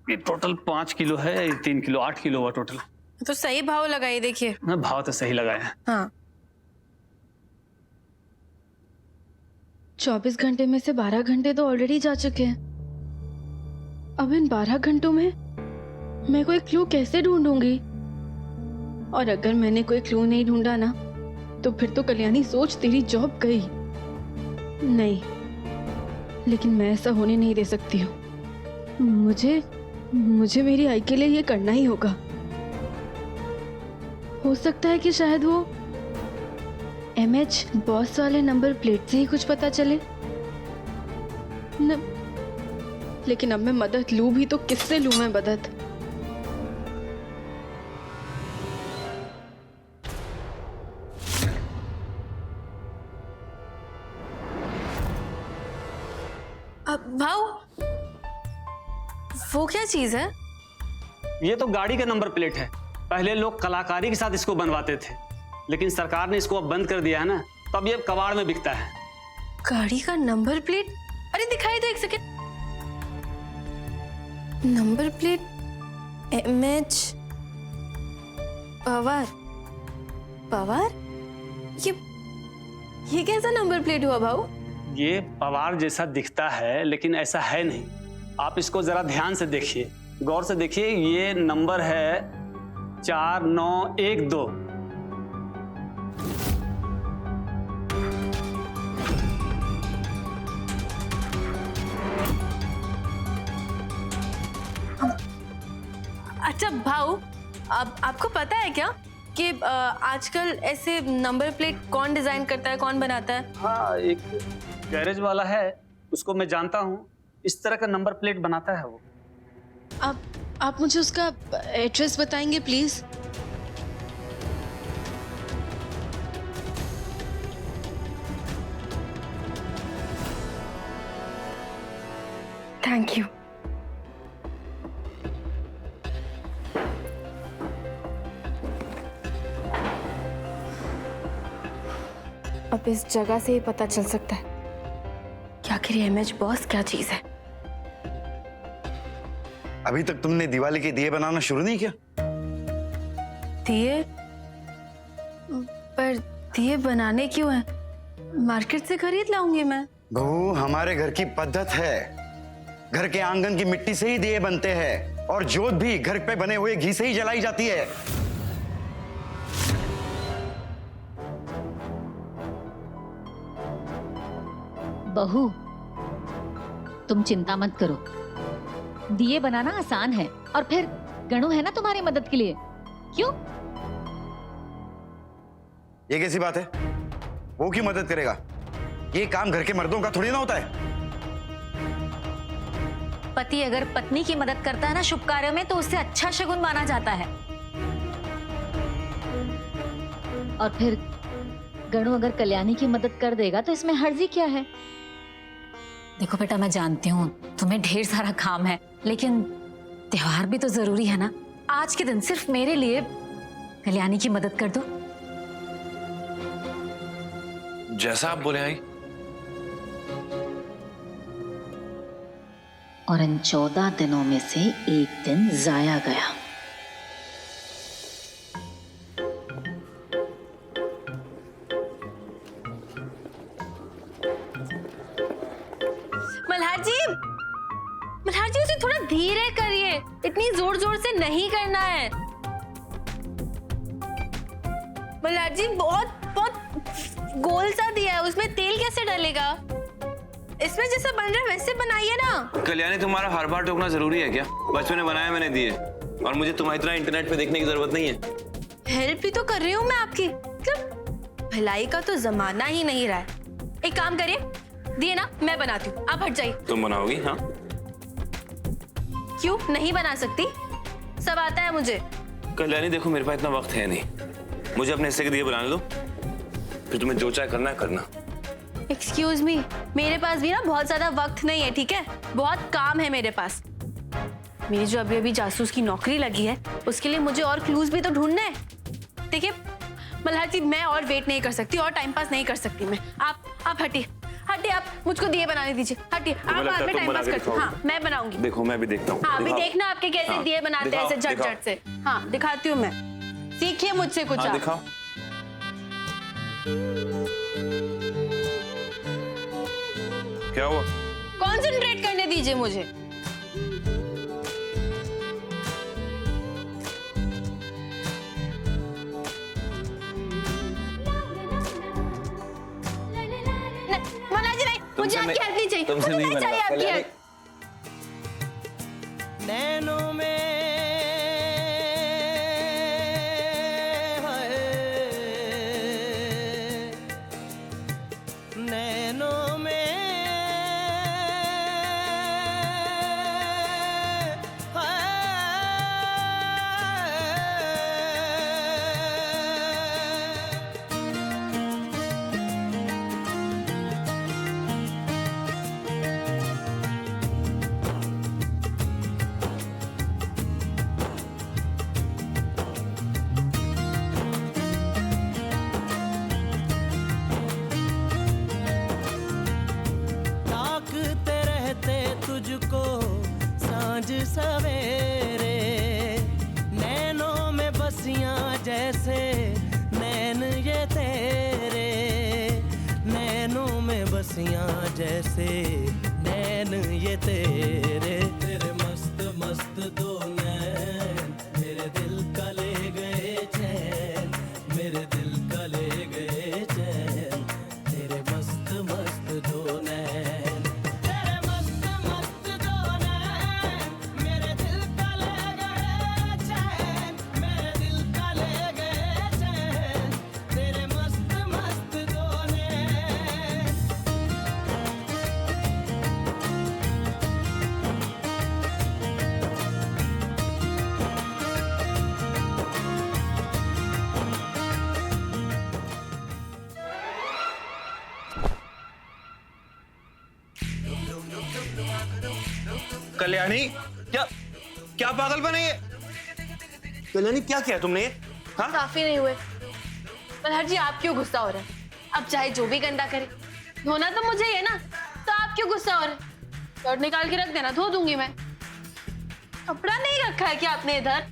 ये total 5 kilo है, 3 kilo 8 kilo हुआ टोटल। तो सही भाव लगाइए, देखिए। ना भाव तो सही लगाया है। हाँ 24 घंटे में से 12 घंटे तो ऑलरेडी जा चुके हैं। अब इन 12 घंटों में मैं कोई क्लू कैसे ढूंढूंगी? और अगर मैंने कोई क्लू नहीं ढूंढा ना, तो फिर तो कल्याणी सोच तेरी जॉब गई। नहीं, लेकिन मैं ऐसा होने नहीं दे सकती हूँ। मुझे मेरी आई के लिए ये करना ही होगा। हो सकता है कि शायद वो MH बॉस वाले नंबर प्लेट से ही कुछ पता चले न, लेकिन अब मैं मदद लूं भी तो किससे लूं मैं मदद? अब भाव, वो क्या चीज है? ये तो गाड़ी का नंबर प्लेट है। पहले लोग कलाकारी के साथ इसको बनवाते थे, लेकिन सरकार ने इसको अब बंद कर दिया है ना, तो अब ये कबाड़ में बिकता है। गाड़ी का नंबर प्लेट? अरे दिखाई दो, एक second. Number plate MH Pawar. Pawar? ये कैसा नंबर प्लेट हुआ भाऊ? ये पवार जैसा दिखता है, लेकिन ऐसा है नहीं। आप इसको जरा ध्यान से देखिए, गौर से देखिए। ये नंबर है 4912। अच्छा भाऊ, अब आपको पता है क्या कि आजकल ऐसे नंबर प्लेट कौन डिजाइन करता है, कौन बनाता है? हाँ, एक गैरेज वाला है, उसको मैं जानता हूँ। इस तरह का नंबर प्लेट बनाता है वो। आप मुझे उसका एड्रेस बताएंगे प्लीज? Thank you. अब इस जगह से ही पता चल सकता है कि आखिर ये MH बॉस क्या चीज है। अभी तक तुमने दिवाली के दिए बनाना शुरू नहीं किया? दिए? पर दिए बनाने क्यों हैं? मार्केट से खरीद लाऊंगी मैं। बहू, हमारे घर की पद्धत है, घर के आंगन की मिट्टी से ही दिए बनते हैं, और जोत भी घर पे बने हुए घी से ही जलाई जाती है। बहू, तुम चिंता मत करो, दिए बनाना आसान है, और फिर गणु है ना तुम्हारी मदद के लिए। क्यों? ये कैसी बात है? वो क्यों मदद करेगा? ये काम घर के मर्दों का थोड़ी ना होता है। पति अगर पत्नी की मदद करता है ना शुभ कार्यों में, तो उससे अच्छा शगुन माना जाता है। और फिर गणु अगर कल्याणी की मदद कर देगा तो इसमें हर्जी क्या है? देखो बेटा, मैं जानती हूँ तुम्हें ढेर सारा काम है, लेकिन त्योहार भी तो जरूरी है ना। आज के दिन सिर्फ मेरे लिए कल्याणी की मदद कर दो। जैसा आप बोले आई। और इन 14 दिनों में से एक दिन जाया गया। मल्हार जी, उसे थोड़ा धीरे करिए, इतनी जोर जोर से नहीं करना है। मल्हार जी, बहुत बहुत गोल सा दिया है, उसमें तेल कैसे डलेगा? इसमें जैसा बन रहा है वैसे बनाइए ना। कल्याणी, तुम्हारा हर बार टोकना जरूरी है क्या? बचपन में बनाया मैंने दिए, और मुझे तुम्हारी तरह इंटरनेट पे देखने की जरूरत नहीं है। हेल्प भी तो कर रही हूँ मैं आपकी, मतलब भलाई का तो जमाना ही नहीं रहा है। एक काम करिए, दिए ना मैं बनाती हूँ, आप हट जाइए। तुम बनाओगी? हाँ। क्यों नहीं बना सकती? सब आता है मुझे। कल्याणी देखो, मेरे पास इतना वक्त है नहीं, मुझे अपने हिस्से के दिए बनाने दो, फिर तुम्हें जो चाहे करना है करना। एक्सक्यूज मी, मेरे पास भी ना बहुत ज्यादा वक्त नहीं है, ठीक है? बहुत काम है मेरे पास। मेरी जो अभी अभी जासूस की नौकरी लगी है, उसके लिए मुझे और क्लूज भी तो ढूंढने हैं। देखिए मल्हार जी, मैं और वेट नहीं कर सकती और टाइम पास नहीं कर सकती मैं। आप हटिए, हटिए, आप मुझको दिए बनाने दीजिए। हटिए, आप लगता बाद है में तुम टाइम बना पास के करते। दिखाओगे। हाँ, मैं बनाऊंगी। देखो मैं भी देखता हूँ। हाँ, अभी दिखाओ। देखना आपके कैसे हाँ, दिए बनाते हैं दिखाओ, ऐसे झट दिखाओ। झट से। हाँ, दिखाती हूँ मैं। सीखिए मुझसे कुछ हाँ आप। दिखाओ। क्या हुआ? कॉन्सेंट्रेट करने दीजिए मुझे। मोनाजी नहीं, मुझे आपकी हेल्प नहीं चाहिए। तुमसे मुझे नहीं नहीं चाहिए बनेगा। आपकी कल्याणी, हेल्प। नैनों में हाय, नैनों में हाय। ताकते रहते तुझको सांझ सवेरे, नैनों में बसियां जैसे नैन ये तेरे, नैनों में बसियां जैसे नैन ये तेरे, तेरे मस्त मस्त दो नैन मेरे दिल का ले गए चैन, मेरे दिल का ले गए चैन, तेरे मस्त मस्त दो नैन, तेरे मस्त मस्त दो नैन मेरे दिल का ले गए चैन, मेरे दिल का ले गए चैन, तेरे मस्त मस्त दो नैन। कल्याणी, क्या क्या पागलपन है ये? कल्याणी क्या किया तुमने ये? हाँ? काफी नहीं हुए। मल्हार जी, आप क्यों गुस्सा हो रहे हैं? अब चाहे जो भी गंदा करे, धोना तो मुझे ही है ना, तो आप क्यों गुस्सा हो रहे हैं? शर्ट निकाल के रख देना, धो दूंगी मैं। कपड़ा नहीं रखा है क्या आपने इधर?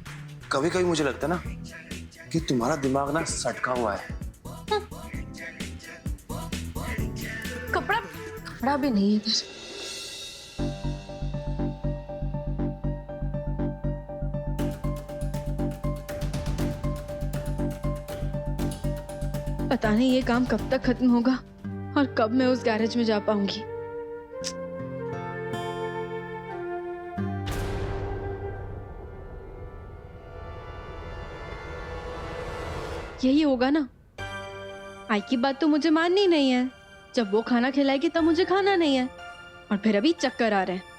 कभी कभी मुझे लगता है ना कि तुम्हारा दिमाग ना सटका हुआ है। कपड़ा भी नहीं है इधर। पता नहीं ये काम कब तक खत्म होगा और कब मैं उस गैरेज में जा पाऊंगी। यही होगा ना। आई की बात तो मुझे माननी नहीं है। जब वो खाना खिलाएगी तब मुझे खाना नहीं है, और फिर अभी चक्कर आ रहे हैं।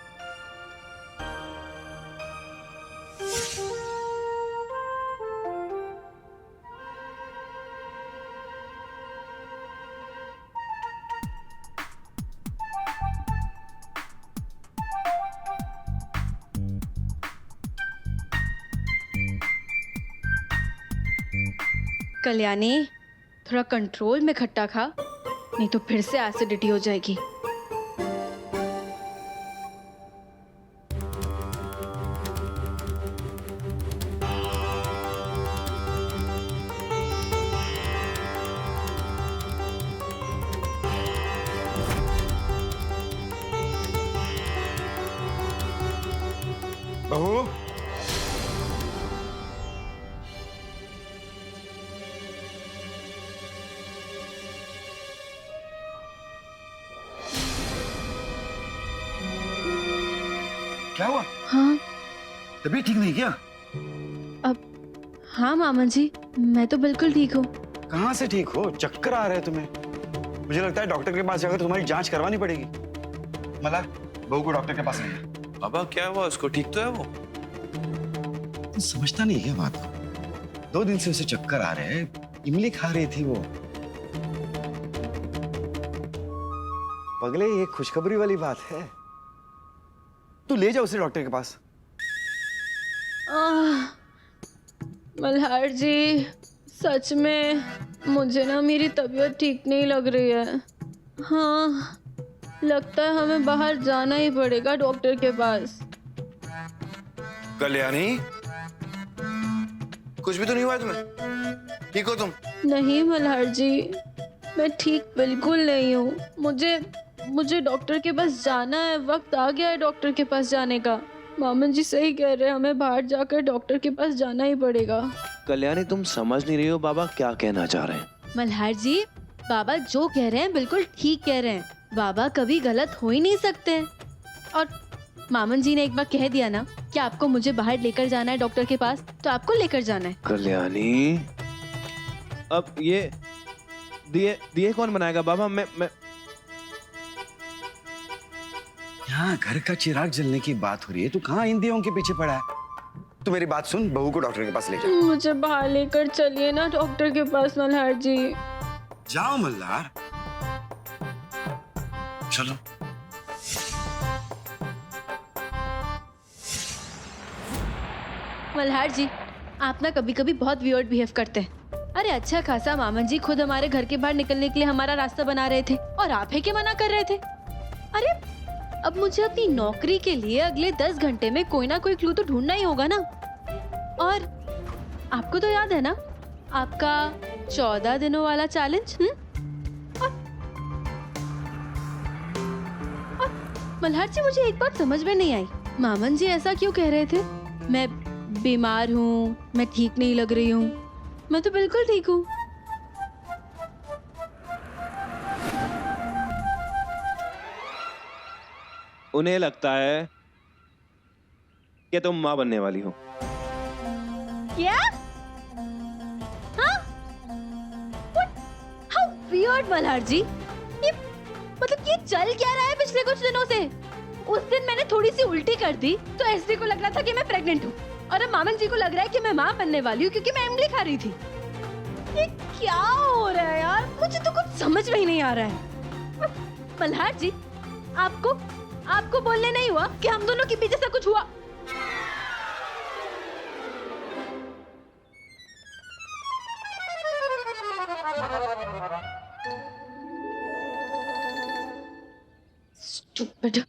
कल्याणी, थोड़ा कंट्रोल में खट्टा खा, नहीं तो फिर से एसिडिटी हो जाएगी। बहू, क्या हुआ? हाँ तबीयत ठीक नहीं क्या? हाँ मामा जी, मैं तो बिल्कुल ठीक हूँ। कहाँ से ठीक हो? चक्कर आ रहे हैं तुम्हें। मुझे लगता है डॉक्टर के पास जाकर तुम्हारी जांच करवानी पड़ेगी। मल्हार, बहू को डॉक्टर के पास ले जा। बाबा क्या हुआ उसको? ठीक तो है वो? तू समझता नहीं है बात को। 2 दिन से उसे चक्कर आ रहे हैं। इमली खा रही थी वो। पगले, ये खुशखबरी वाली बात है। तू ले जा उसे डॉक्टर के पास। मल्हार जी, सच में मुझे ना मेरी तबीयत ठीक नहीं लग रही है। हाँ, लगता है हमें बाहर जाना ही पड़ेगा डॉक्टर के पास। कल्याणी, कुछ भी तो नहीं हुआ है तुम्हें? ठीक हो तुम? नहीं मल्हार जी, मैं ठीक बिल्कुल नहीं हूँ। मुझे डॉक्टर के पास जाना है, वक्त आ गया है डॉक्टर के पास जाने का। मामन जी सही कह रहे हैं, हमें बाहर जाकर डॉक्टर के पास जाना ही पड़ेगा। कल्याणी, तुम समझ नहीं रही हो बाबा क्या कहना चाह रहे हैं। मल्हार जी, बाबा जो कह रहे हैं बिल्कुल ठीक कह रहे हैं। बाबा कभी गलत हो ही नहीं सकते। और मामन जी ने एक बार कह दिया ना कि आपको मुझे बाहर लेकर जाना है डॉक्टर के पास, तो आपको लेकर जाना है। कल्याणी, अब ये दिए कौन बनाएगा बाबा? मैं यहाँ घर का चिराग जलने की बात हो रही है, तू कहाँ इन दियों के पीछे पड़ा है? तू मेरी बात सुन, बहू को डॉक्टर के पास ले जा। मुझे बाहर लेकर चलिए ना डॉक्टर के पास मल्हार जी। जाओ मल्हार, चलो। मल्हार जी, आप ना कभी कभी बहुत वियर्ड बिहेव करते हैं। अरे अच्छा खासा मामन जी खुद हमारे घर के बाहर निकलने के लिए हमारा रास्ता बना रहे थे और आप है कि मना कर रहे थे। अरे अब मुझे अपनी नौकरी के लिए अगले 10 घंटे में कोई ना कोई क्लू तो ढूंढना ही होगा ना। और आपको तो याद है ना आपका 14 दिनों वाला चैलेंज? और मल्हार जी, मुझे एक बात समझ में नहीं आई, मामन जी ऐसा क्यों कह रहे थे? मैं बीमार हूँ, मैं ठीक नहीं लग रही हूँ। मैं तो बिल्कुल ठीक हूँ। उन्हें लगता है कि तुम माँ बनने वाली हो। क्या? हाँ? How weird मल्हार जी। ये चल क्या रहा है पिछले कुछ दिनों से? उस दिन मैंने थोड़ी सी उल्टी कर दी तो एसडी को लग रहा था कि मैं प्रेग्नेंट हूँ, और अब मामन जी को लग रहा है कि मैं माँ बनने वाली हूँ क्योंकि मैं इमली खा रही थी। ये क्या हो रहा है यार? मुझे तो कुछ समझ में ही नहीं आ रहा है। मल्हार जी, आपको बोलने नहीं हुआ कि हम दोनों के बीच ऐसा कुछ हुआ? Stupid.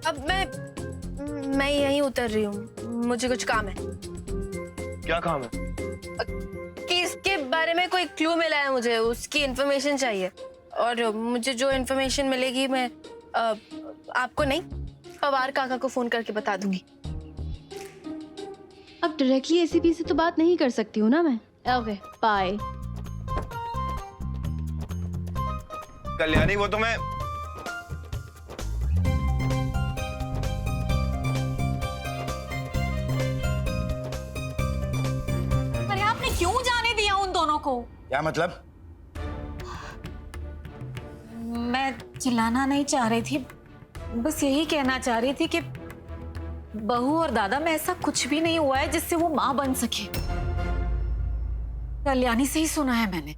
अब मैं यहीं उतर रही हूँ, मुझे कुछ काम है। क्या काम है? केस के बारे में कोई क्लू मिला है मुझे, उसकी इन्फॉर्मेशन चाहिए। और मुझे जो इन्फॉर्मेशन मिलेगी मैं आपको नहीं, पवार काका को फोन करके बता दूंगी। अब डायरेक्टली एसीपी से तो बात नहीं कर सकती हूँ ना मैं। Okay, bye. कल्याणी, वो तो मैं अरे आपने क्यों जाने दिया उन दोनों को? क्या मतलब? मैं चिल्लाना नहीं चाह रही थी, बस यही कहना चाह रही थी कि बहू और दादा में ऐसा कुछ भी नहीं हुआ है जिससे वो मां बन सके। कल्याणी से ही सुना है मैंने।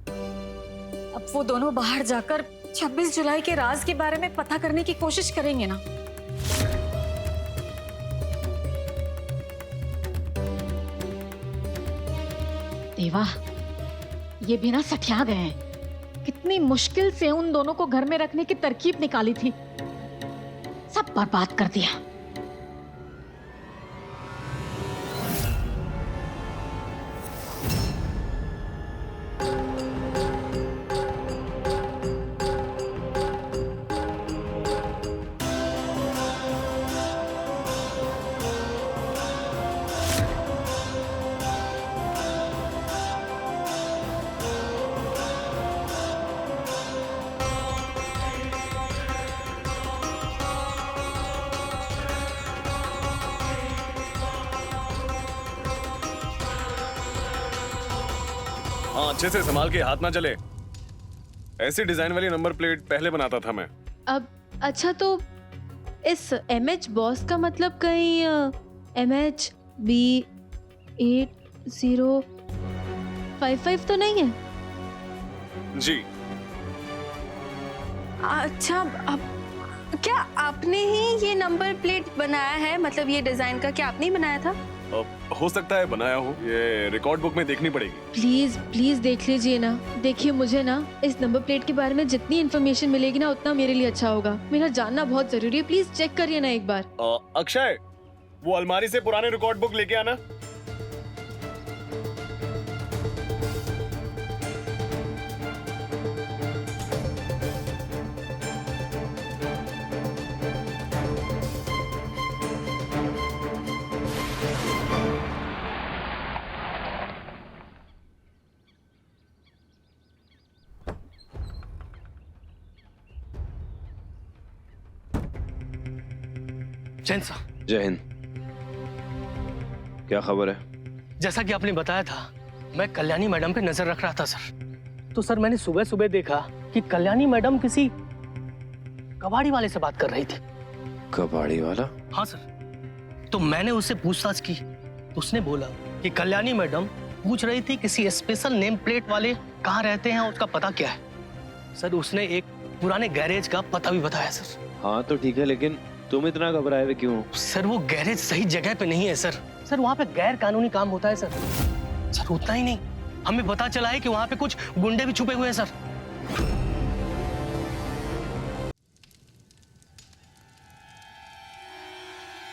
अब वो दोनों बाहर जाकर 26 जुलाई के राज के बारे में पता करने की कोशिश करेंगे ना। देवा, ये भी ना सठिया गए हैं। कितनी मुश्किल से उन दोनों को घर में रखने की तरकीब निकाली थी, सब बर्बाद कर दिया। हाँ, अच्छे से संभाल के, हाथ ना चले। ऐसी डिजाइन वाली नंबर प्लेट पहले बनाता था मैं। अब अच्छा, तो इस MH बॉस का मतलब कहीं MHB8055 तो नहीं है? जी। अच्छा, अब क्या आपने ही ये नंबर प्लेट बनाया है? मतलब ये डिजाइन का क्या आपने ही बनाया था? हो सकता है बनाया हो, ये रिकॉर्ड बुक में देखनी पड़ेगी। प्लीज प्लीज देख लीजिए ना। देखिए मुझे ना इस नंबर प्लेट के बारे में जितनी इन्फॉर्मेशन मिलेगी ना उतना मेरे लिए अच्छा होगा। मेरा जानना बहुत जरूरी है। प्लीज चेक करिए ना एक बार। अक्षय, वो अलमारी से पुराने रिकॉर्ड बुक लेके आना। जैन साहब, जय हिंद। क्या खबर है? जैसा कि आपने बताया था, मैं कल्याणी मैडम पे नजर रख रहा था सर। तो सर मैंने सुबह सुबह देखा कि कल्याणी मैडम किसी कबाड़ी वाले से बात कर रही थी। कबाड़ी वाला? हाँ सर। तो मैंने उससे पूछताछ की तो उसने बोला कि कल्याणी मैडम पूछ रही थी किसी स्पेशल नेम प्लेट वाले कहाँ रहते हैं, उसका पता क्या है। सर उसने एक पुराने गैरेज का पता भी बताया सर। हाँ तो ठीक है, लेकिन तुम इतना घबराए हुए क्यों? सर वो गैरेज सही जगह पे नहीं है सर। सर वहाँ पे गैर कानूनी काम होता है सर। सर उतना ही नहीं, हमें पता चला है कि वहाँ पे कुछ गुंडे भी छुपे हुए हैं सर।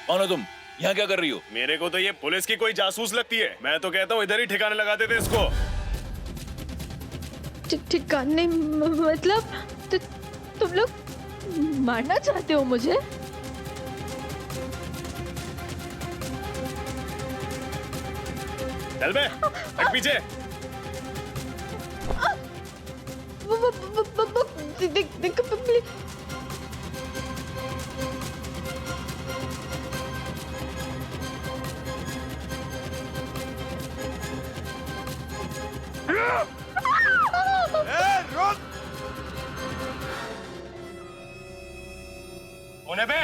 कौन हो तुम? यहाँ क्या कर रही हो? मेरे को तो ये पुलिस की कोई जासूस लगती है। मैं तो कहता हूँ इधर ही ठिकाने लगा देते इसको। ठिकाने मतलब तुम लोग मारना चाहते हो मुझे? चल बे, हट पीछे। होने पे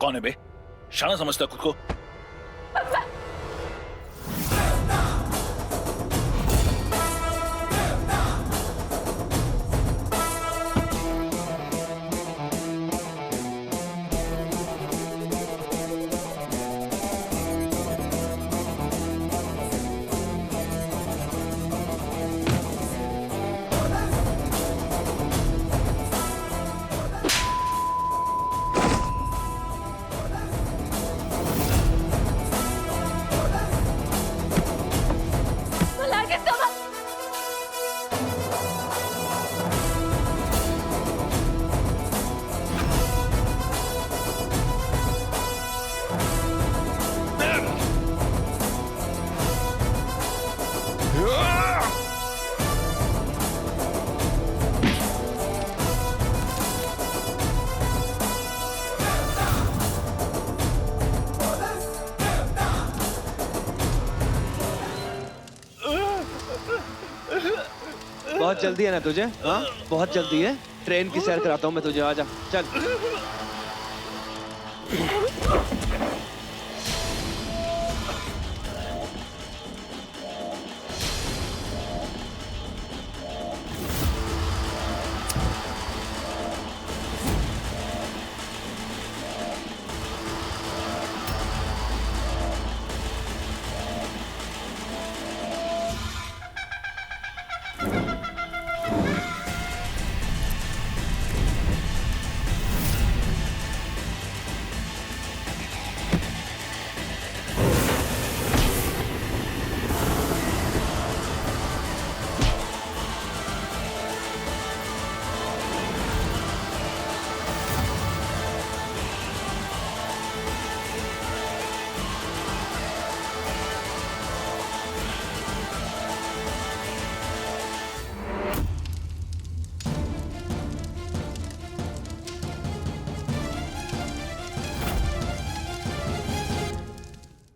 कौन है बे? शाना समझता खुद को? बहुत जल्दी है ना तुझे? हाँ बहुत जल्दी है। ट्रेन की सैर कराता हूँ मैं तुझे, आजा चल।